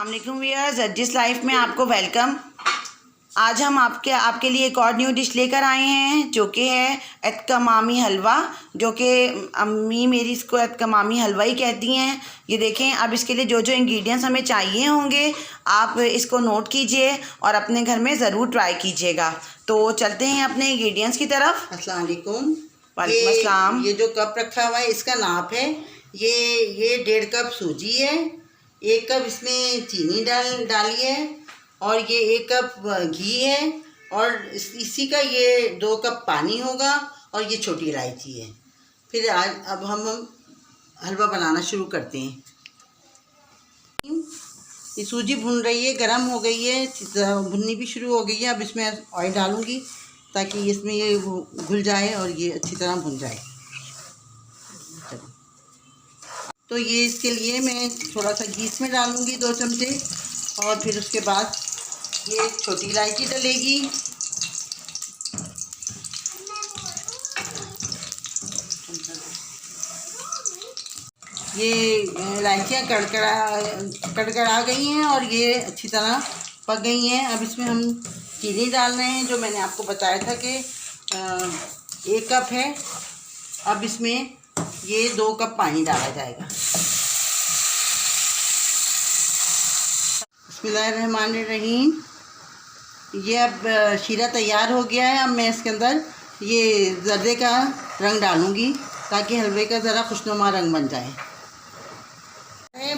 अस्सलाम वालेकुम viewers, जजिस life में आपको वेलकम। आज हम आपके लिए एक और न्यू डिश लेकर आए हैं जो कि है एतकमामी हलवा, जो कि अम्मी मेरी इसको एतकमामी हलवा ही कहती हैं। ये देखें, अब इसके लिए जो जो इंग्रेडिएंट्स हमें चाहिए होंगे आप इसको नोट कीजिए और अपने घर में ज़रूर ट्राई कीजिएगा। तो चलते हैं अपने इंग्रेडिएंट्स की तरफ। अस्सलाम वालेकुम। वालेकुम अस्सलाम। ये जो कप रखा हुआ है इसका नाप है, ये 1.5 कप सूजी है, 1 कप इसमें चीनी डाली है और ये 1 कप घी है और इसी का ये 2 कप पानी होगा और ये छोटी इलायची है। फिर अब हम हलवा बनाना शुरू करते हैं। ये सूजी भुन रही है, गरम हो गई है, भुननी भी शुरू हो गई है। अब इसमें ऑयल डालूंगी ताकि इसमें ये घुल जाए और ये अच्छी तरह भुन जाए। तो ये इसके लिए मैं थोड़ा सा घी इसमें डालूंगी 2 चमचे और फिर उसके बाद ये छोटी इलायची डलेगी। ये इलायचियाँ कड़कड़ा गई हैं और ये अच्छी तरह पक गई हैं। अब इसमें हम चीनी डाल रहे हैं, जो मैंने आपको बताया था कि 1 कप है। अब इसमें ये 2 कप पानी डाला जाएगा। बिस्मिल्लाहिर्रहमानिर्रहीम। ये अब शीरा तैयार हो गया है। अब मैं इसके अंदर ये ज़र्दे का रंग डालूंगी ताकि हलवे का ज़रा खुशनुमा रंग बन जाए।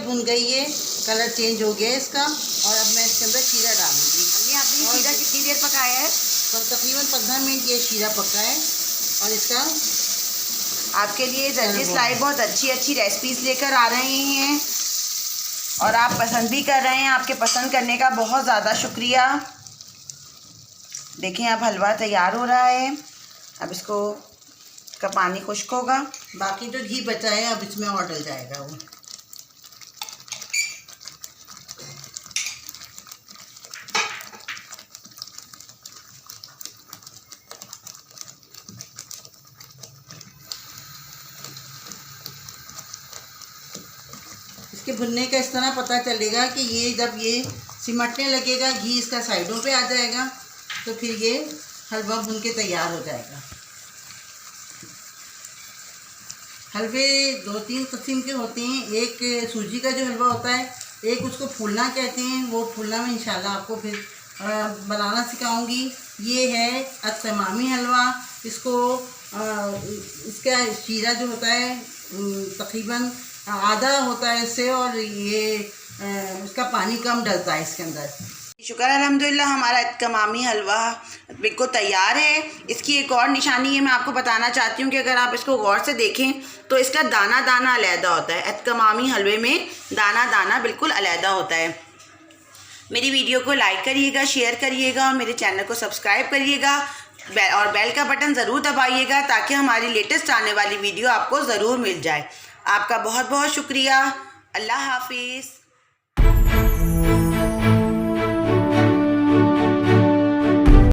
भुन गई है, कलर चेंज हो गया है इसका और अब मैं इसके अंदर शीरा डालूंगी। अम्मी आपने शीरा कितनी देर पकाया है? तो तकरीबन 15 मिनट ये शीरा पका है और इसका आपके लिए जजिस लाइफ बहुत अच्छी रेसिपीज़ लेकर आ रहे हैं और आप पसंद भी कर रहे हैं। आपके पसंद करने का बहुत ज़्यादा शुक्रिया। देखें, अब हलवा तैयार हो रहा है। अब इसका पानी खुश्क होगा, बाकी जो घी बचा है अब इसमें और डल जाएगा वो। इसके भुनने का इस तरह पता चलेगा कि ये जब ये सिमटने लगेगा, घी इसका साइडों पे आ जाएगा, तो फिर ये हलवा भुन के तैयार हो जाएगा। हलवे 2-3 किस्म के होते हैं। एक सूजी का जो हलवा होता है, एक उसको फूलना कहते हैं। वो फूलना में इंशाल्लाह आपको फिर बनाना सिखाऊंगी। ये है एतकमामी हलवा। इसका शीरा जो होता है तकरीबन आधा होता है इससे और ये इसका पानी कम डलता है इसके अंदर। शुक्र अल्हम्दुलिल्लाह, हमारा एतकमामी हलवा बिल्कुल तैयार है। इसकी एक और निशानी है, मैं आपको बताना चाहती हूँ कि अगर आप इसको गौर से देखें तो इसका दाना दाना अलहदा होता है। एतकमामी हलवे में दाना दाना बिल्कुल अलहदा होता है। मेरी वीडियो को लाइक करिएगा, शेयर करिएगा और मेरे चैनल को सब्सक्राइब करिएगा और बेल का बटन ज़रूर दबाइएगा ताकि हमारी लेटेस्ट आने वाली वीडियो आपको ज़रूर मिल जाए। आपका बहुत बहुत शुक्रिया। अल्लाह हाफिज़।